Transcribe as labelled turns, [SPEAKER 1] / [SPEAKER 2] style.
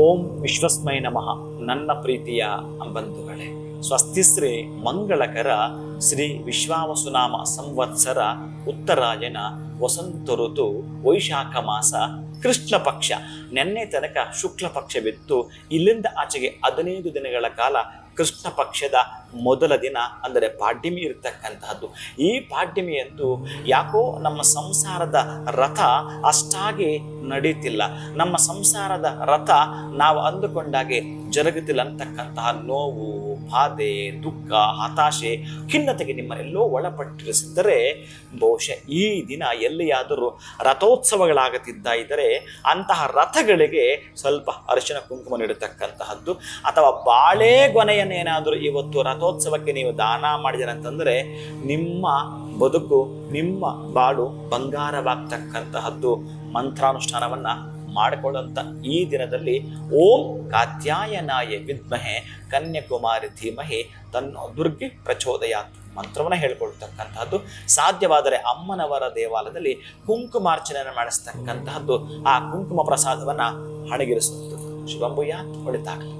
[SPEAKER 1] ಓಂ ವಿಶ್ವಸ್ಮೈ ನಮಃ. ನನ್ನ ಪ್ರೀತಿಯ ಬಂಧುಗಳೇ, ಸ್ವಸ್ತಿಶ್ರೀ ಮಂಗಳಕರ ಶ್ರೀ ವಿಶ್ವಾವಸುನಾಮ ಸಂವತ್ಸರ ಉತ್ತರಾಯಣ ವಸಂತ ಋತು ವೈಶಾಖ ಮಾಸ ಕೃಷ್ಣ ಪಕ್ಷ. ನೆನ್ನೆ ತನಕ ಶುಕ್ಲ ಪಕ್ಷವಿತ್ತು. ಇಲ್ಲಿಂದ ಆಚೆಗೆ 15 ದಿನಗಳ ಕಾಲ ಕೃಷ್ಣ ಪಕ್ಷದ ಮೊದಲ ದಿನ ಅಂದರೆ ಪಾಡ್ಯಮಿ ಇರತಕ್ಕಂತಹದ್ದು. ಈ ಪಾಡ್ಯಮಿಯಂತೂ ಯಾಕೋ ನಮ್ಮ ಸಂಸಾರದ ರಥ ಅಷ್ಟಾಗಿ ನಡೀತಿಲ್ಲ, ನಮ್ಮ ಸಂಸಾರದ ರಥ ನಾವು ಅಂದುಕೊಂಡಾಗೆ ಜರುಗುತ್ತಿಲ್ಲ ಅಂತಕ್ಕಂತಹ ನೋವು, ಬಾಧೆ, ದುಃಖ, ಹತಾಶೆ, ಖಿನ್ನತೆಗೆ ನಿಮ್ಮನ್ನೆಲ್ಲೋ ಒಳಪಟ್ಟಿರಿಸಿದ್ದರೆ ಬಹುಶಃ ಈ ದಿನ ಎಲ್ಲಿಯಾದರೂ ರಥೋತ್ಸವಗಳಾಗುತ್ತಿದ್ದ ಇದ್ದರೆ ಅಂತಹ ರಥಗಳಿಗೆ ಸ್ವಲ್ಪ ಅರಿಶಿನ ಕುಂಕುಮ ನೀಡತಕ್ಕಂತಹದ್ದು, ಅಥವಾ ಬಾಳೆಗೊನೆಯನ್ನೇನಾದರೂ ಇವತ್ತು ರಥೋತ್ಸವಕ್ಕೆ ನೀವು ದಾನ ಮಾಡಿದರಂತಂದರೆ ನಿಮ್ಮ ಬದುಕು, ನಿಮ್ಮ ಬಾಳು ಬಂಗಾರವಾಗ್ತಕ್ಕಂತಹದ್ದು. ಮಂತ್ರಾನುಷ್ಠಾನವನ್ನ ಮಾಡಿಕೊಳ್ಳುವಂಥ ಈ ದಿನದಲ್ಲಿ ಓಂ ಕಾತ್ಯಾಯನಾಯ ವಿದ್ಮಹೆ ಕನ್ಯಾಕುಮಾರಿ ಧೀಮಹಿ ತನ್ನೋ ದುರ್ಗೆ ಪ್ರಚೋದಯಾತ್ ಮಂತ್ರವನ್ನು ಹೇಳ್ಕೊಳ್ತಕ್ಕಂತಹದ್ದು. ಸಾಧ್ಯವಾದರೆ ಅಮ್ಮನವರ ದೇವಾಲಯದಲ್ಲಿ ಕುಂಕುಮಾರ್ಚನೆಯನ್ನು ಮಾಡಿಸ್ತಕ್ಕಂತಹದ್ದು, ಆ ಕುಂಕುಮ ಪ್ರಸಾದವನ್ನು ಹಣಗಿರಿಸುವುದು. ಶುಭಂಭೂಯಾತ್, ಒಳಿತಾಗಲಿ.